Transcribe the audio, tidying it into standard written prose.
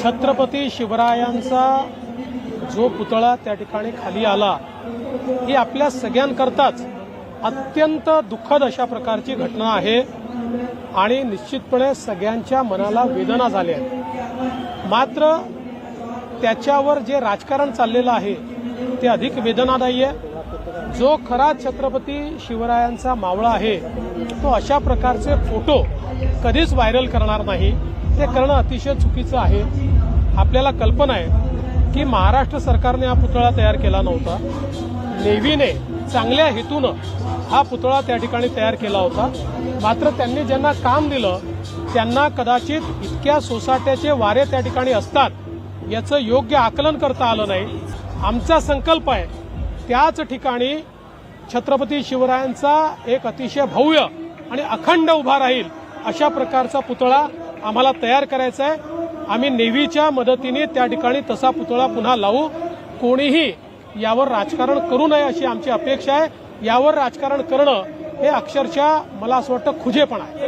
छत्रपती शिवरायांचा जो पुतळा त्या ठिकाणी खाली आला ही आपल्या सगळ्यांकरताच अत्यंत दुःखद अशा प्रकारची घटना आहे आणि निश्चितपणे सगळ्यांच्या मनाला वेदना झाल्या आहेत। मात्र त्याच्यावर जे राजकारण चाललेलं आहे ते अधिक वेदनादायी आहे। जो खरा छत्रपती शिवरायांचा मावळा आहे तो अशा प्रकारचे फोटो कधीच व्हायरल करणार नाही, ते करणं अतिशय चुकीचं आहे। आपल्याला कल्पना आहे की महाराष्ट्र सरकारने हा पुतळा तयार केला नव्हता, नेव्हीने चांगल्या हेतूनं हा पुतळा त्या ठिकाणी तयार केला होता। मात्र त्यांनी ज्यांना काम दिलं त्यांना कदाचित इतक्या सोसाट्याचे वारे त्या ठिकाणी असतात याचं योग्य आकलन करता आलं नाही। आमचा संकल्प आहे त्याच ठिकाणी छत्रपती शिवरायांचा एक अतिशय भव्य आणि अखंड उभा राहील अशा प्रकारचा पुतळा आम्हाला तयार करायचा आहे। आम्ही नेव्हीच्या मदतीने त्या ठिकाणी तसा पुतळा पुन्हा लावू। कोणीही यावर राजकारण करू नये अशी आमची अपेक्षा आहे। यावर राजकारण करणं हे अक्षरशः मला असं वाटतं खुजेपणा आहे।